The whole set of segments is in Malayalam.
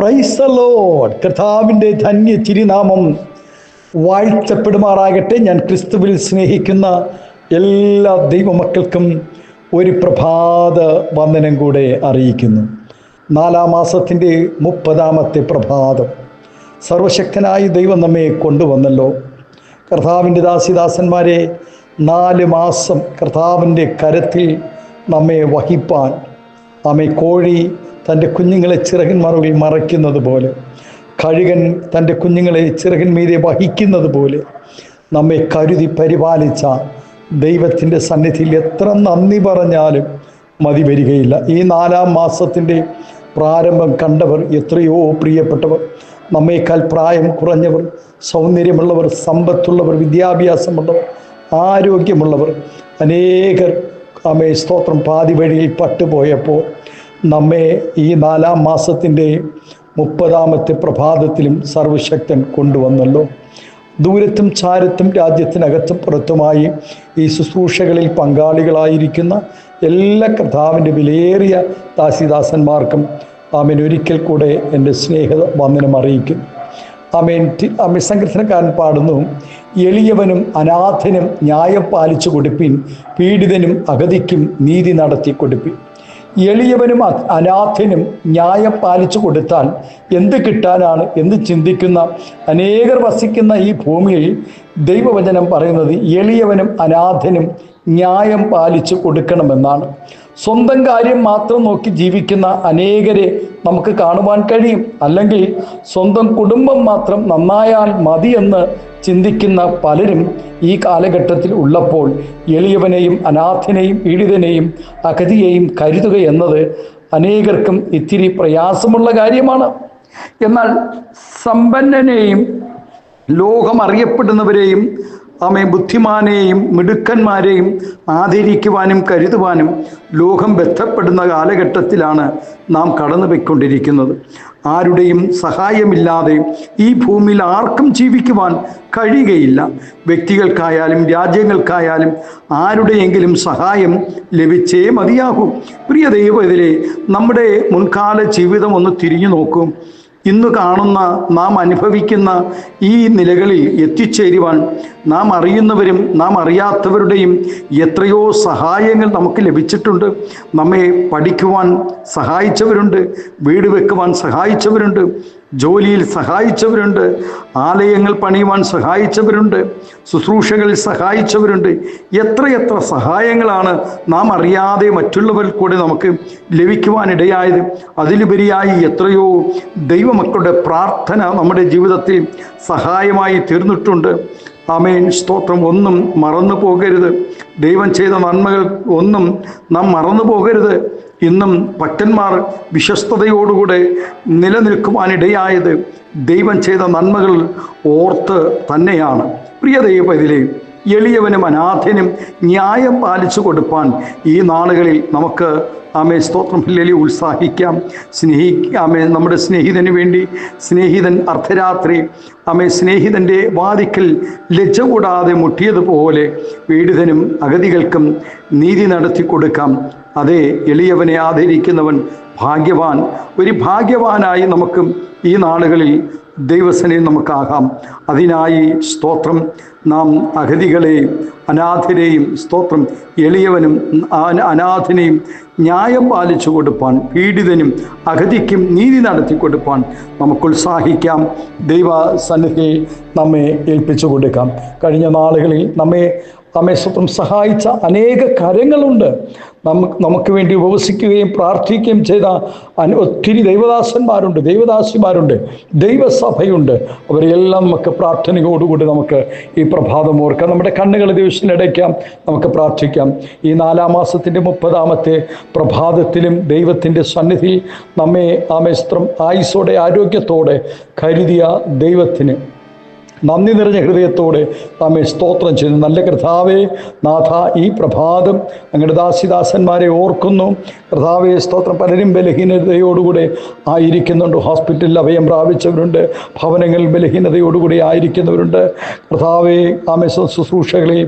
Praise the Lord. കർത്താവിൻ്റെ ധന്യ തിരുനാമം വാഴ്ത്തപ്പെടുമാറാകട്ടെ. ഞാൻ ക്രിസ്തുവിൽ സ്നേഹിക്കുന്ന എല്ലാ ദൈവമക്കൾക്കും ഒരു പ്രഭാത വന്ദനം കൂടെ അറിയിക്കുന്നു. 4-ാം മാസത്തിൻ്റെ 30-ാമത്തെ പ്രഭാതം സർവശക്തനായ ദൈവം നമ്മെ കൊണ്ടുവന്നല്ലോ. കർത്താവിൻ്റെ ദാസിദാസന്മാരെ 4 മാസം കർത്താവിൻ്റെ കരത്തിൽ നമ്മെ വഹിപ്പാൻ, കോഴി തൻ്റെ കുഞ്ഞുങ്ങളെ ചിറകിൻ മറവിൽ മറയ്ക്കുന്നത് പോലെ, കഴുകൻ തൻ്റെ കുഞ്ഞുങ്ങളെ ചിറകിൻ മീതെ വഹിക്കുന്നത് പോലെ നമ്മെ കരുതി പരിപാലിച്ച ദൈവത്തിൻ്റെ സന്നിധിയിൽ എത്ര നന്ദി പറഞ്ഞാലും മതി വരികയില്ല. ഈ 4-ാം മാസത്തിൻ്റെ പ്രാരംഭം കണ്ടവർ എത്രയോ പ്രിയപ്പെട്ടവർ, നമ്മേക്കാൾ പ്രായം കുറഞ്ഞവർ, സൗന്ദര്യമുള്ളവർ, സമ്പത്തുള്ളവർ, വിദ്യാഭ്യാസമുള്ളവർ, ആരോഗ്യമുള്ളവർ അനേകർ സ്തോത്രം പാതി വഴിയിൽ പട്ടുപോയപ്പോൾ നമ്മെ ഈ 4-ാം മാസത്തിൻ്റെ 30-ാമത്തെ പ്രഭാതത്തിലും സർവശക്തൻ കൊണ്ടുവന്നല്ലോ. ദൂരത്തും ചാരത്തും രാജ്യത്തിനകത്തും പുറത്തുമായി ഈ ശുശ്രൂഷകളിൽ പങ്കാളികളായിരിക്കുന്ന എല്ലാ കർത്താവിൻ്റെ വിലയേറിയ ദാസിദാസന്മാർക്കും ഒരിക്കൽ കൂടെ എൻ്റെ വന്ദനം അറിയിക്കുന്നു. സങ്കീർത്തനക്കാരൻ പാടുന്നു, എളിയവനും അനാഥനും ന്യായം പാലിച്ചു കൊടുപ്പിൻ, പീഡിതനും അഗതിക്കും നീതി നടത്തി കൊടുപ്പിൻ. എളിയവനും അനാഥനും ന്യായം പാലിച്ചു കൊടുത്താൽ എന്ത് കിട്ടാനാണ് എന്ന് ചിന്തിക്കുന്ന അനേകർ വസിക്കുന്ന ഈ ഭൂമിയിൽ ദൈവവചനം പറയുന്നത് എളിയവനും അനാഥനും ന്യായം പാലിച്ചു കൊടുക്കണമെന്നാണ്. സ്വന്തം കാര്യം മാത്രം നോക്കി ജീവിക്കുന്ന അനേകരെ നമുക്ക് കാണുവാൻ കഴിയും. അല്ലെങ്കിൽ സ്വന്തം കുടുംബം മാത്രം നന്നായാൽ മതിയെന്ന് ചിന്തിക്കുന്ന പലരും ഈ കാലഘട്ടത്തിൽ ഉള്ളപ്പോൾ എളിയവനെയും അനാഥനെയും പീഡിതനെയും അഗതിയെയും കരുതുക എന്നത് അനേകർക്കും ഇത്തിരി പ്രയാസമുള്ള കാര്യമാണ്. എന്നാൽ സമ്പന്നനെയും ലോകം അറിയപ്പെടുന്നവരെയും ബുദ്ധിമാനെയും മിടുക്കന്മാരെയും ആദരിക്കുവാനും കരുതുവാനും ലോകം ബന്ധപ്പെടുന്ന കാലഘട്ടത്തിലാണ് നാം കടന്നുപോയിക്കൊണ്ടിരിക്കുന്നത്. ആരുടെയും സഹായമില്ലാതെ ഈ ഭൂമിയിൽ ആർക്കും ജീവിക്കുവാൻ കഴിയുകയില്ല. വ്യക്തികൾക്കായാലും രാജ്യങ്ങൾക്കായാലും ആരുടെയെങ്കിലും സഹായം ലഭിച്ചേ മതിയാകൂ. പ്രിയ ദൈവത്തിലെ നമ്മുടെ മുൻകാല ജീവിതം ഒന്ന് തിരിഞ്ഞു നോക്കൂ. ഇന്ന് കാണുന്ന നാം അനുഭവിക്കുന്ന ഈ നിലകളിൽ എത്തിച്ചേരുവാൻ നാം അറിയുന്നവരും നാം അറിയാത്തവരുടെയും എത്രയോ സഹായങ്ങൾ നമുക്ക് ലഭിച്ചിട്ടുണ്ട്. നമ്മെ പഠിക്കുവാൻ സഹായിച്ചവരുണ്ട്, വീട് വെക്കുവാൻ സഹായിച്ചവരുണ്ട്, ജോലിയിൽ സഹായിച്ചവരുണ്ട്, ആലയങ്ങൾ പണിയുവാൻ സഹായിച്ചവരുണ്ട്, ശുശ്രൂഷകളിൽ സഹായിച്ചവരുണ്ട്. എത്രയെത്ര സഹായങ്ങളാണ് നാം അറിയാതെ മറ്റുള്ളവരിൽ കൂടെ നമുക്ക് ലഭിക്കുവാനിടയായത്. അതിലുപരിയായി എത്രയോ ദൈവമക്കളുടെ പ്രാർത്ഥന നമ്മുടെ ജീവിതത്തിൽ സഹായമായി തീർന്നിട്ടുണ്ട്. ആമേൻ, സ്തോത്രം. ഒന്നും മറന്നു പോകരുത്. ദൈവം ചെയ്ത നന്മകൾ ഒന്നും നാം മറന്നു പോകരുത്. ഇന്നും ഭക്തന്മാർ വിശ്വസ്തയോടുകൂടെ നിലനിൽക്കുവാനിടയായത് ദൈവം ചെയ്ത നന്മകൾ ഓർത്ത് തന്നെയാണ്. പ്രിയ ദൈവത്തിലെ എളിയവനും അനാഥനും ന്യായം പാലിച്ചു കൊടുപ്പാൻ ഈ നാളുകളിൽ നമുക്ക് സ്തോത്രം ഉത്സാഹിക്കാം, സ്നേഹിക്കാം. നമ്മുടെ സ്നേഹിതന് വേണ്ടി സ്നേഹിതൻ അർദ്ധരാത്രി സ്നേഹിതൻ്റെ വാതിക്കൽ ലജ്ജ കൂടാതെ മുട്ടിയതുപോലെ പീഡിതനും അഗതികൾക്കും നീതി നടത്തി കൊടുക്കാം. അതേ, എളിയവനെ ആദരിക്കുന്നവൻ ഭാഗ്യവാൻ. ഒരു ഭാഗ്യവാനായി നമുക്ക് ഈ നാളുകളിൽ ദൈവസനയിൽ നമുക്കാകാം. അതിനായി സ്തോത്രം നാം അഗതികളെയും അനാഥരെയും സ്തോത്രം എളിയവനും അനാഥനെയും ന്യായം പാലിച്ചു കൊടുപ്പാൻ, പീഡിതനും അഗതിക്കും നീതി നടത്തി കൊടുപ്പാൻ നമുക്ക് ഉത്സാഹിക്കാം. ദൈവ സന്നിധിയെ നമ്മെ ഏൽപ്പിച്ചു കൊടുക്കാം. കഴിഞ്ഞ നാളുകളിൽ നമ്മെ സ്വത്രം സഹായിച്ച അനേക കരങ്ങളുണ്ട്. നമുക്ക് വേണ്ടി ഉപവസിക്കുകയും പ്രാർത്ഥിക്കുകയും ചെയ്ത ഒത്തിരി ദൈവദാസന്മാരുണ്ട്, ദൈവദാസിമാരുണ്ട്, ദൈവസഭയുണ്ട്. അവരെല്ലാം നമുക്ക് പ്രാർത്ഥനയോടുകൂടി നമുക്ക് ഈ പ്രഭാതം ഓർക്കാം. നമ്മുടെ കണ്ണുകൾ ദിവസത്തിനടയ്ക്കാം, നമുക്ക് പ്രാർത്ഥിക്കാം. ഈ 4-ാം മാസത്തിൻ്റെ 30-ാമത്തെ പ്രഭാതത്തിലും ദൈവത്തിൻ്റെ സന്നിധി നമ്മെ സ്തോത്രം ആയുസ്സോടെ ആരോഗ്യത്തോടെ കരുതിയ ദൈവത്തിന് നന്ദി നിറഞ്ഞ ഹൃദയത്തോടെ ആമേ സ്തോത്രം ചെയ്യുന്നു. നല്ല കർത്താവേ, നാഥ, ഈ പ്രഭാതം അങ്ങയുടെ ദാസിദാസന്മാരെ ഓർക്കുന്നു. കർത്താവേ സ്തോത്രം. പലരും ബലഹീനതയോടുകൂടെ ആയിരിക്കുന്നുണ്ട്. ഹോസ്പിറ്റലിൽ അഭയം പ്രാപിച്ചവരുണ്ട്, ഭവനങ്ങളിൽ ബലഹീനതയോടുകൂടി ആയിരിക്കുന്നവരുണ്ട്. കർത്താവേ, ആമേ ശുശ്രൂഷകളെ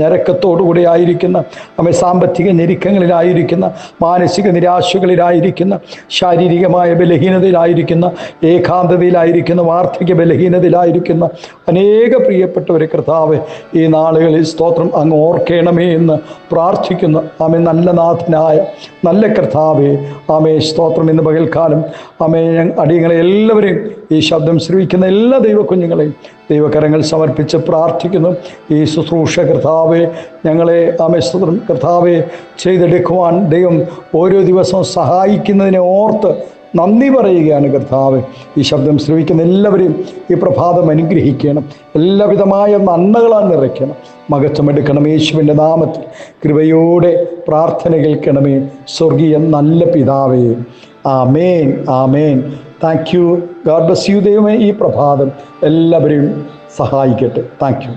ഞരക്കത്തോടുകൂടി ആയിരിക്കുന്ന, ആമേ സാമ്പത്തിക ഞെരുക്കങ്ങളിലായിരിക്കുന്ന, മാനസിക നിരാശകളിലായിരിക്കുന്ന, ശാരീരികമായ ബലഹീനതയിലായിരിക്കുന്ന, ഏകാന്തതയിലായിരിക്കുന്ന, വാർദ്ധക്യ ബലഹീനതയിലായിരിക്കുന്ന അനേക പ്രിയപ്പെട്ടവരെ കർത്താവേ, ഈ നാളുകളിൽ സ്തോത്രം അങ്ങ് ഓർക്കണമേ എന്ന് പ്രാർത്ഥിക്കുന്നു. ആമേ നല്ല നാഥനായ നല്ല കർത്താവേ, ആമേ സ്തോത്രം. ഇന്ന് പകൽക്കാലം ആമേ അടിയങ്ങളെ എല്ലാവരെയും, ഈ ശബ്ദം ശ്രവിക്കുന്ന എല്ലാ ദൈവക്കുഞ്ഞുങ്ങളെയും ദൈവകരങ്ങൾ സമർപ്പിച്ച് പ്രാർത്ഥിക്കുന്നു. ഈ ശുശ്രൂഷ കർത്താവേ, ഞങ്ങളെ ആമേ സ്തോത്രം കർത്താവേ ചെയ്തെടുക്കുവാൻ ദൈവം ഓരോ ദിവസവും സഹായിക്കുന്നതിനെ ഓർത്ത് നന്ദി പറയുകയാണ് കർത്താവേ. ഈ ശബ്ദം ശ്രവിക്കുന്ന എല്ലാവരെയും ഈ പ്രഭാതം അനുഗ്രഹിക്കണം, എല്ലാവിധമായ നന്മകളാൽ നിറയ്ക്കണം, മഹത്വമെടുക്കണം. യേശുവിൻ്റെ നാമത്തിൽ കൃപയോടെ പ്രാർത്ഥന കേൾക്കണമേ, സ്വർഗീയ നല്ല പിതാവേ. ആമേൻ, ആമേൻ. Thank you. God bless you. ദൈവമേ ഈ പ്രഭാതം എല്ലാവരെയും സഹായിക്കട്ടെ. Thank U.